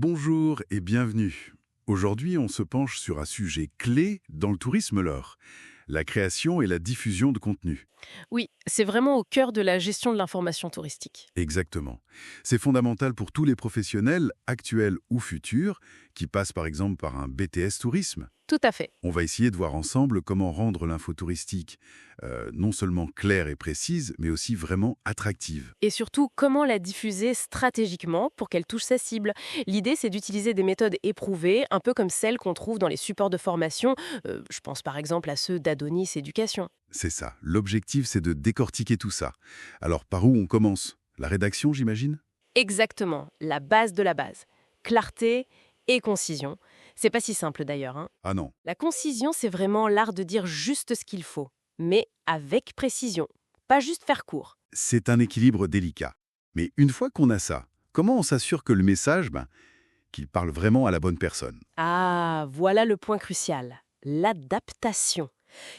Bonjour et bienvenue. Aujourd'hui, on se penche sur un sujet clé dans le tourisme leurre, la création et la diffusion de contenu. Oui, c'est vraiment au cœur de la gestion de l'information touristique. Exactement. C'est fondamental pour tous les professionnels, actuels ou futurs, qui passent par exemple par un BTS tourisme. Tout à fait. On va essayer de voir ensemble comment rendre l'info touristique non seulement claire et précise, mais aussi vraiment attractive. Et surtout, comment la diffuser stratégiquement pour qu'elle touche sa cible. L'idée, c'est d'utiliser des méthodes éprouvées, un peu comme celles qu'on trouve dans les supports de formation. Je pense par exemple à ceux d'Adonis Éducation. C'est ça. L'objectif, c'est de décortiquer tout ça. Alors, par où on commence? La rédaction, j'imagine? Exactement, la base de la base. Clarté et concision. C'est pas si simple d'ailleurs, hein. Ah non. La concision, c'est vraiment l'art de dire juste ce qu'il faut, mais avec précision. Pas juste faire court. C'est un équilibre délicat. Mais une fois qu'on a ça, comment on s'assure que le message, qu'il parle vraiment à la bonne personne? Ah, voilà le point crucial. L'adaptation.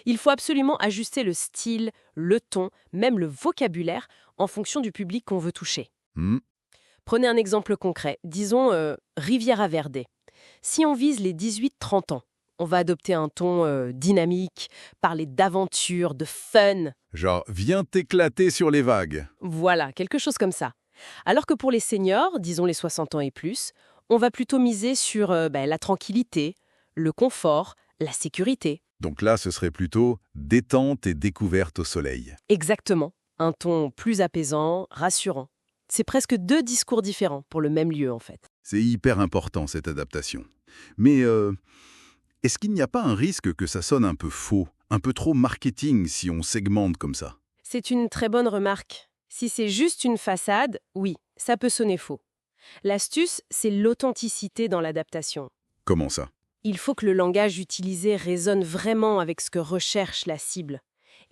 Il faut absolument ajuster le style, le ton, même le vocabulaire en fonction du public qu'on veut toucher. Hmm, Prenez un exemple concret, disons Riviera Verde. Si on vise les 18-30 ans, on va adopter un ton dynamique, parler d'aventure, de fun, Genre, viens t'éclater sur les vagues. voilà, quelque chose comme ça. Alors que pour les seniors, disons les 60 ans et plus, on va plutôt miser sur la tranquillité, le confort, la sécurité. Donc là, ce serait plutôt détente et découverte au soleil. Exactement. Un ton plus apaisant, rassurant. C'est presque deux discours différents pour le même lieu, en fait. C'est hyper important, cette adaptation. Mais est-ce qu'il n'y a pas un risque que ça sonne un peu faux, un peu trop marketing si on segmente comme ça? C'est une très bonne remarque. Si c'est juste une façade, oui, ça peut sonner faux. L'astuce, c'est l'authenticité dans l'adaptation. Comment ça? Il faut que le langage utilisé résonne vraiment avec ce que recherche la cible.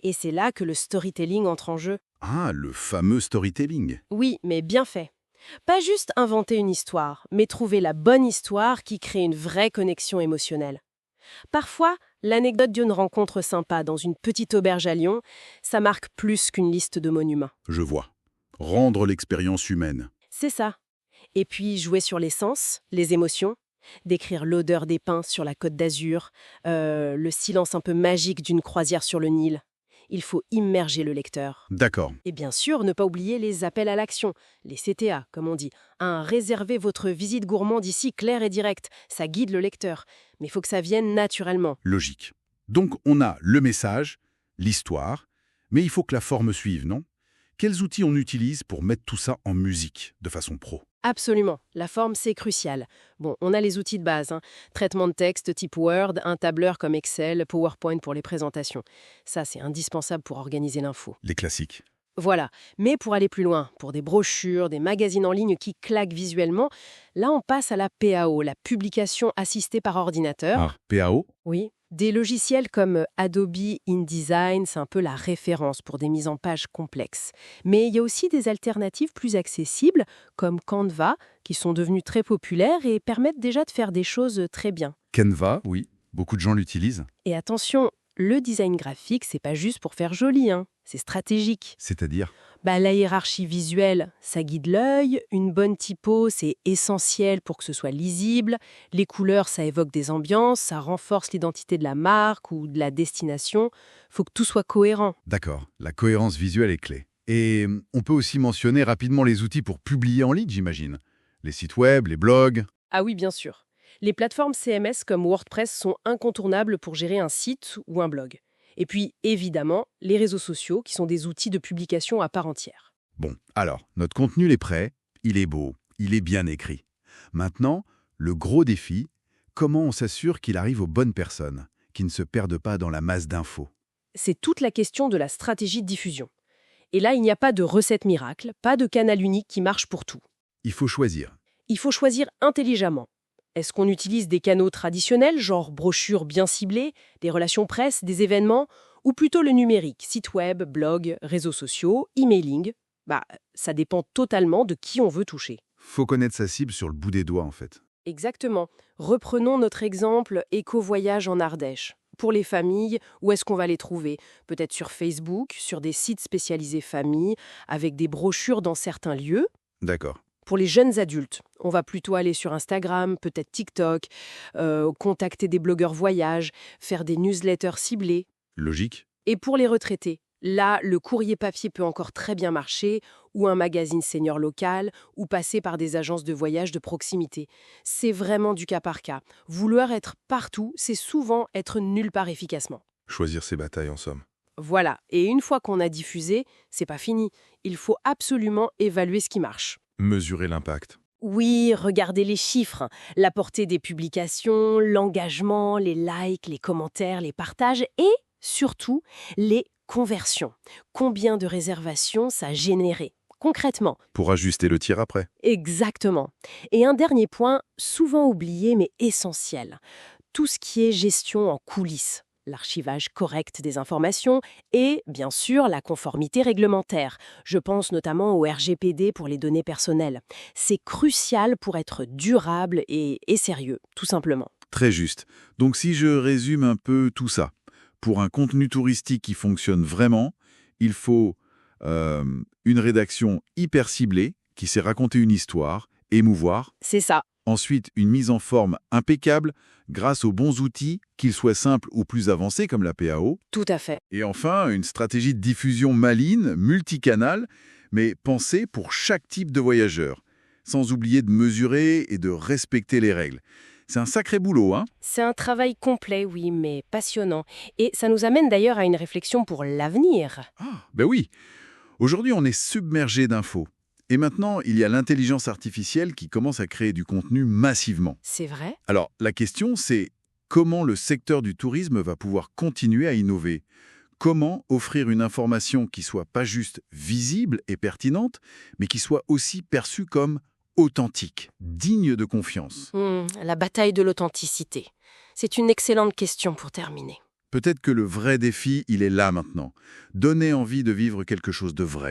Et c'est là que le storytelling entre en jeu. Ah, le fameux storytelling. Oui, mais bien fait. Pas juste inventer une histoire, mais trouver la bonne histoire qui crée une vraie connexion émotionnelle. Parfois, l'anecdote d'une rencontre sympa dans une petite auberge à Lyon, ça marque plus qu'une liste de monuments. Je vois. Rendre l'expérience humaine. C'est ça. Et puis jouer sur les sens, les émotions, décrire l'odeur des pins sur la Côte d'Azur, le silence un peu magique d'une croisière sur le Nil. Il faut immerger le lecteur. D'accord. Et bien sûr, ne pas oublier les appels à l'action, les CTA, comme on dit. Réservez votre visite gourmande ici claire et directe. Ça guide le lecteur. Mais il faut que ça vienne naturellement. Logique. Donc on a le message, l'histoire, mais il faut que la forme suive, non? Quels outils on utilise pour mettre tout ça en musique, de façon pro? Absolument. La forme, c'est crucial. Bon, on a les outils de base, hein. Traitement de texte type Word, un tableur comme Excel, PowerPoint pour les présentations. Ça, c'est indispensable pour organiser l'info. Les classiques. Voilà. Mais pour aller plus loin, pour des brochures, des magazines en ligne qui claquent visuellement, là, on passe à la PAO, la publication assistée par ordinateur. Ah, PAO? Oui. Des logiciels comme Adobe InDesign, c'est un peu la référence pour des mises en page complexes. Mais il y a aussi des alternatives plus accessibles, comme Canva, qui sont devenues très populaires et permettent déjà de faire des choses très bien. Canva, oui. Beaucoup de gens l'utilisent. Et attention, le design graphique, c'est pas juste pour faire joli, hein. C'est stratégique. C'est-à-dire? La hiérarchie visuelle, ça guide l'œil. Une bonne typo, c'est essentiel pour que ce soit lisible. Les couleurs, ça évoque des ambiances, ça renforce l'identité de la marque ou de la destination. Faut que tout soit cohérent. D'accord. La cohérence visuelle est clé. Et on peut aussi mentionner rapidement les outils pour publier en ligne, j'imagine. Les sites web, les blogs. Ah oui, bien sûr. Les plateformes CMS comme WordPress sont incontournables pour gérer un site ou un blog. Et puis, évidemment, les réseaux sociaux qui sont des outils de publication à part entière. Bon, alors, notre contenu est prêt, il est beau, il est bien écrit. Maintenant, le gros défi, comment on s'assure qu'il arrive aux bonnes personnes, qui ne se perdent pas dans la masse d'infos? C'est toute la question de la stratégie de diffusion. Et là, il n'y a pas de recette miracle, pas de canal unique qui marche pour tout. Il faut choisir. Il faut choisir intelligemment. Est-ce qu'on utilise des canaux traditionnels, genre brochures bien ciblées, des relations presse, des événements, ou plutôt le numérique, site web, blog, réseaux sociaux, emailing? Ça dépend totalement de qui on veut toucher. Faut connaître sa cible sur le bout des doigts, en fait. Exactement. Reprenons notre exemple éco-voyage en Ardèche. Pour les familles, où est-ce qu'on va les trouver? Peut-être sur Facebook, sur des sites spécialisés famille, avec des brochures dans certains lieux. D'accord. Pour les jeunes adultes, on va plutôt aller sur Instagram, peut-être TikTok, contacter des blogueurs voyage, faire des newsletters ciblés. Logique. Et pour les retraités, là, le courrier papier peut encore très bien marcher, ou un magazine senior local, ou passer par des agences de voyage de proximité. C'est vraiment du cas par cas. Vouloir être partout, c'est souvent être nulle part efficacement. Choisir ses batailles, en somme. Voilà, et une fois qu'on a diffusé, c'est pas fini. Il faut absolument évaluer ce qui marche. Mesurer l'impact. Oui, regardez les chiffres, la portée des publications, l'engagement, les likes, les commentaires, les partages et surtout les conversions. Combien de réservations ça a généré concrètement? Pour ajuster le tir après. Exactement. Et un dernier point, souvent oublié mais essentiel. Tout ce qui est gestion en coulisses. L'archivage correct des informations et, bien sûr, la conformité réglementaire. Je pense notamment au RGPD pour les données personnelles. C'est crucial pour être durable et sérieux, tout simplement. Très juste. Donc si je résume un peu tout ça, pour un contenu touristique qui fonctionne vraiment, il faut une rédaction hyper ciblée, qui sait raconter une histoire, émouvoir. C'est ça. Ensuite, une mise en forme impeccable grâce aux bons outils, qu'ils soient simples ou plus avancés comme la PAO. Tout à fait. Et enfin, une stratégie de diffusion maligne, multicanale, mais pensée pour chaque type de voyageur, sans oublier de mesurer et de respecter les règles. C'est un sacré boulot, hein? C'est un travail complet, oui, mais passionnant. Et ça nous amène d'ailleurs à une réflexion pour l'avenir. Ah, ben oui. Aujourd'hui, on est submergé d'infos. Et maintenant, il y a l'intelligence artificielle qui commence à créer du contenu massivement. C'est vrai? Alors, la question, c'est comment le secteur du tourisme va pouvoir continuer à innover? Comment offrir une information qui soit pas juste visible et pertinente, mais qui soit aussi perçue comme authentique, digne de confiance? La bataille de l'authenticité. C'est une excellente question pour terminer. Peut-être que le vrai défi, il est là maintenant. Donner envie de vivre quelque chose de vrai.